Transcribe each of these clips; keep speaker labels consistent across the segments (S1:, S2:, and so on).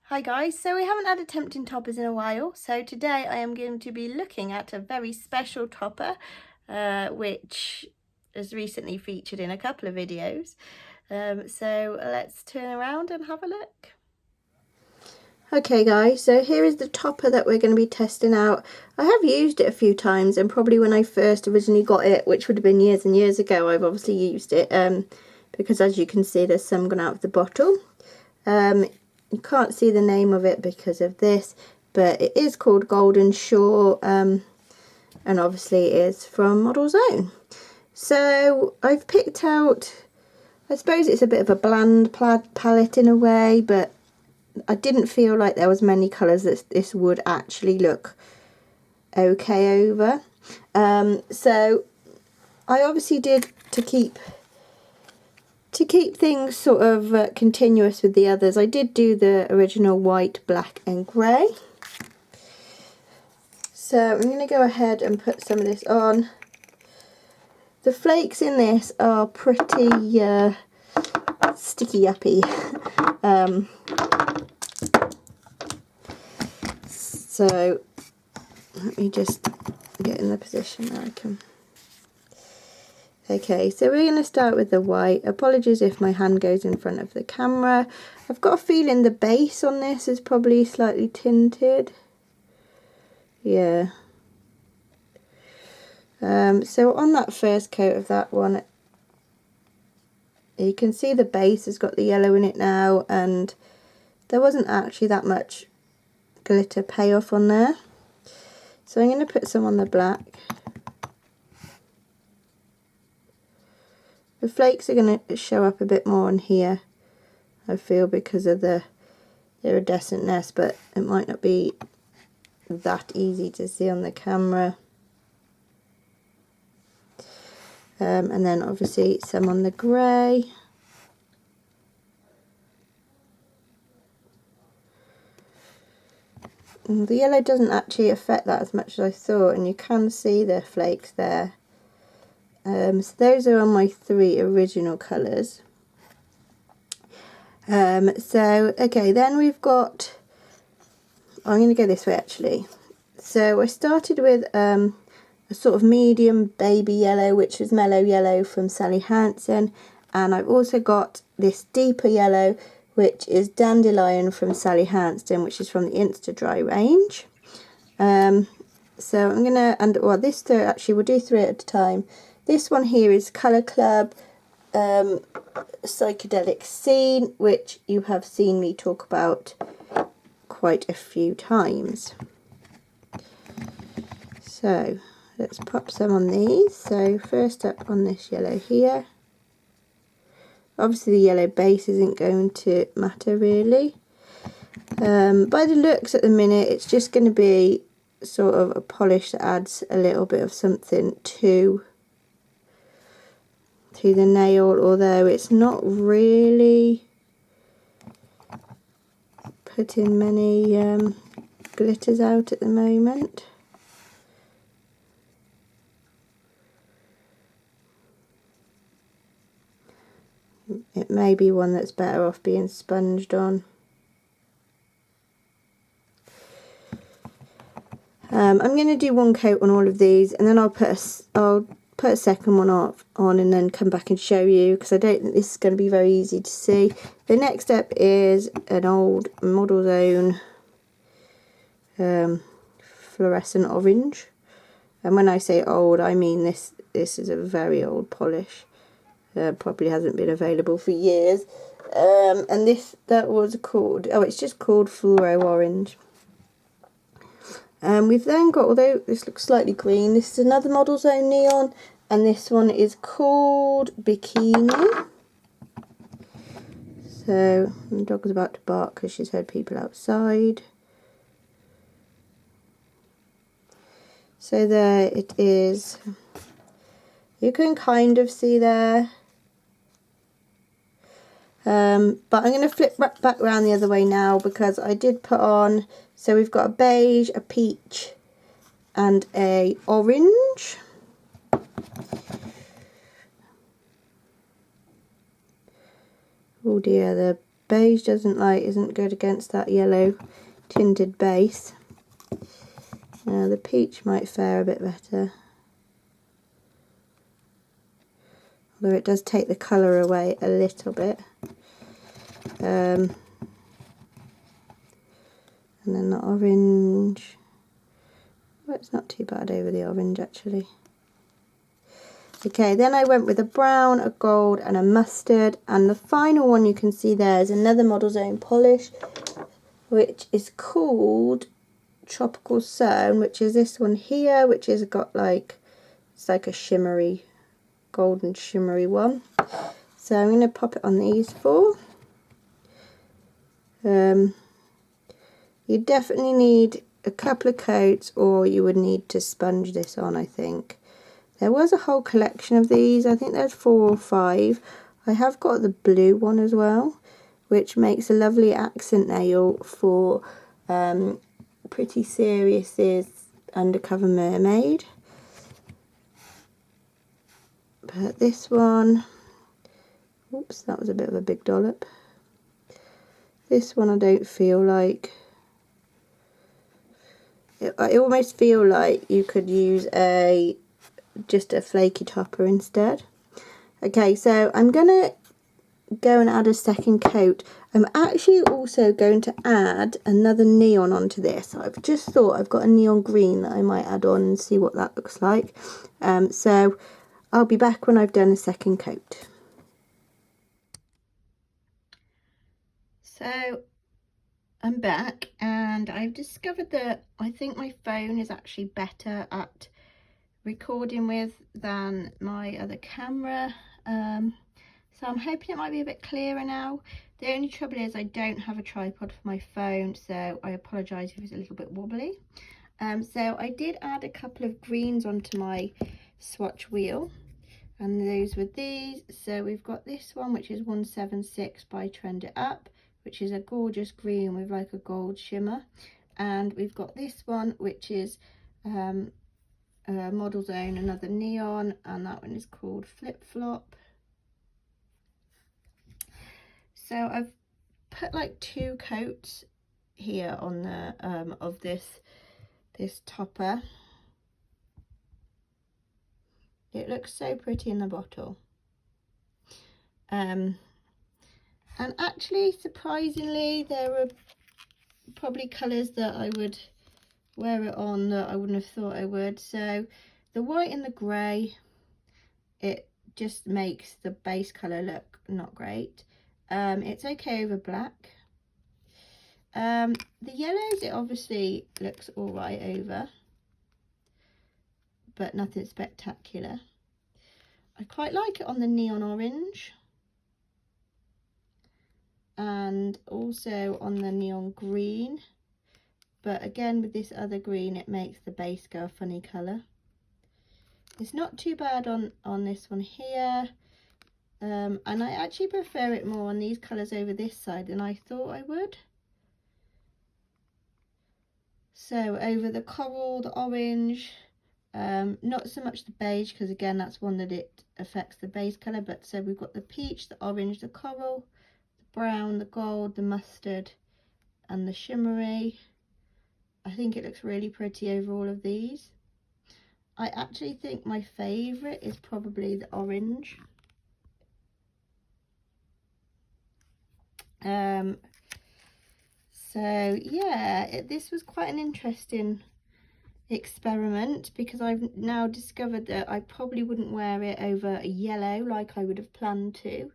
S1: Hi guys, so we haven't had a tempting toppers in a while, so today I am going to be looking at a very special topper which is recently featured in a couple of videos. So let's turn around and have a look. Okay guys, so here is the topper that we're going to be testing out. I have used it a few times, and probably when I first originally got it, which would have been years and years ago, I've obviously used it because as you can see there's some gone out of the bottle. You can't see the name of it because of this, but it is called Golden Shore, and obviously it is from Model Zone. So I've picked out, I suppose it's a bit of a bland palette in a way, but I didn't feel like there was many colours that this would actually look okay over. So I obviously did to keep things sort of continuous with the others. I did do the original white, black and grey. So I'm going to go ahead and put some of this on. The flakes in this are pretty sticky uppy. So let me just get in the position where I can. Okay, so we're going to start with the white. Apologies if my hand goes in front of the camera. I've got a feeling the base on this is probably slightly tinted. Yeah. So on that first coat of that one, you can see the base has got the yellow in it now, and there wasn't actually that much glitter payoff on there. So I'm going to put some on the black. The flakes are going to show up a bit more on here, I feel, because of the iridescentness, but it might not be that easy to see on the camera. And then obviously some on the grey. The yellow doesn't actually affect that as much as I thought, and you can see the flakes there. So those are on my 3 original colours. So okay, then we've got, I'm going to go this way actually. So I started with a sort of medium baby yellow, which was Mellow Yellow from Sally Hansen, and I've also got this deeper yellow, which is Dandelion from Sally Hansen, which is from the Insta Dry range. So I'm gonna, and well, this 3 actually, we'll do 3 at a time. This one here is Colour Club Psychedelic Scene, which you have seen me talk about quite a few times. So let's pop some on these. So first up on this yellow here. Obviously the yellow base isn't going to matter really. By the looks at the minute, it's just going to be sort of a polish that adds a little bit of something to the nail, although it's not really putting many glitters out at the moment. It may be one that's better off being sponged on. I'm going to do 1 coat on all of these, and then I'll put a second one on and then come back and show you, because I don't think this is going to be very easy to see. The next step is an old Model Zone fluorescent orange, and when I say old, I mean this is a very old polish. Probably hasn't been available for years, and that was called, oh, it's just called Fluoro Orange. We've then got, although this looks slightly green, this is another Model Zone Neon, and this one is called Bikini. So the dog is about to bark because she's heard people outside. So there it is. You can kind of see there. But I'm going to flip back around the other way now, because I did put on, so we've got a beige, a peach and a orange. Oh dear, the beige isn't good against that yellow tinted base. The peach might fare a bit better, although it does take the colour away a little bit. And then the orange, well, it's not too bad over the orange actually. Okay, then I went with a brown, a gold and a mustard, and the final one you can see there is another Model's Own polish, which is called Tropical Sun, which is this one here, which has got like, it's like a shimmery, golden shimmery one. So I'm going to pop it on these four. You definitely need a couple of coats, or you would need to sponge this on, I think. There was a whole collection of these. I think there's 4 or 5. I have got the blue one as well, which makes a lovely accent nail for Pretty Serious's Undercover Mermaid. But this one, oops, that was a bit of a big dollop. This one I don't feel like. I almost feel like you could use just a flaky topper instead. Okay, so I'm gonna go and add a second coat. I'm actually also going to add another neon onto this. I've just thought I've got a neon green that I might add on and see what that looks like. So I'll be back when I've done a second coat. So I'm back, and I've discovered that I think my phone is actually better at recording with than my other camera. So I'm hoping it might be a bit clearer now. The only trouble is I don't have a tripod for my phone, so I apologise if it's a little bit wobbly. So I did add a couple of greens onto my swatch wheel, and those were these. So we've got this one, which is 176 by Trend It Up, which is a gorgeous green with like a gold shimmer. And we've got this one, which is Model's Own, another neon, and that one is called Flip Flop. So I've put like 2 coats here on the of this topper. It looks so pretty in the bottle. And actually, surprisingly, there are probably colours that I would wear it on that I wouldn't have thought I would. So the white and the grey, it just makes the base colour look not great. It's okay over black. The yellows, it obviously looks all right over, but nothing spectacular. I quite like it on the neon orange, and also on the neon green, but again with this other green it makes the base go a funny colour. It's not too bad on this one here, and I actually prefer it more on these colours over this side than I thought I would. So over the coral, the orange, not so much the beige, because again that's one that it affects the base colour, but so we've got the peach, the orange, the coral, the brown, the gold, the mustard and the shimmery. I think it looks really pretty over all of these. I actually think my favourite is probably the orange. So yeah, this was quite an interesting experiment, because I've now discovered that I probably wouldn't wear it over a yellow like I would have planned to.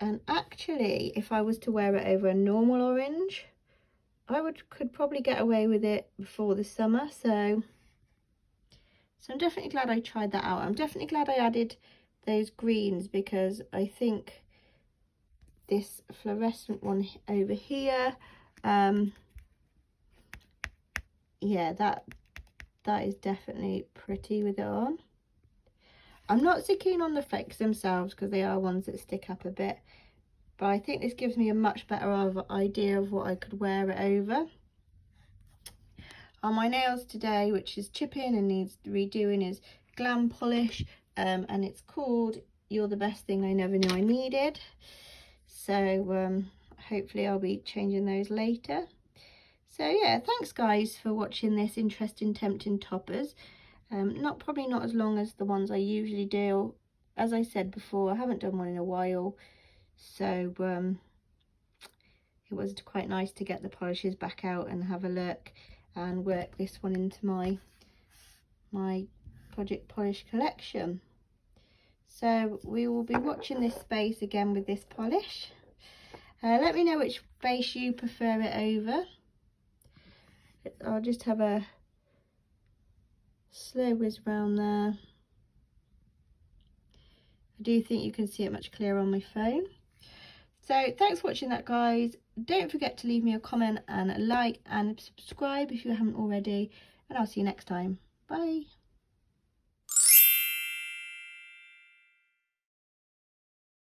S1: And actually, if I was to wear it over a normal orange, I could probably get away with it before the summer. So I'm definitely glad I tried that out. I'm definitely glad I added those greens, because I think this fluorescent one over here, yeah, that is definitely pretty with it on. I'm not so keen on the flakes themselves, because they are ones that stick up a bit, but I think this gives me a much better idea of what I could wear it over. On my nails today, which is chipping and needs redoing, is Glam Polish, and it's called You're the Best Thing I Never Knew I Needed. so hopefully I'll be changing those later. So yeah, thanks guys for watching this interesting tempting toppers. Probably not as long as the ones I usually do. As I said before, I haven't done one in a while, so it was quite nice to get the polishes back out and have a look and work this one into my Project Polish collection. So we will be watching this base again with this polish. Let me know which base you prefer it over. I'll just have a slow whiz around there. I do think you can see it much clearer on my phone. So thanks for watching that, guys. Don't forget to leave me a comment and a like and subscribe if you haven't already, and I'll see you next time. Bye.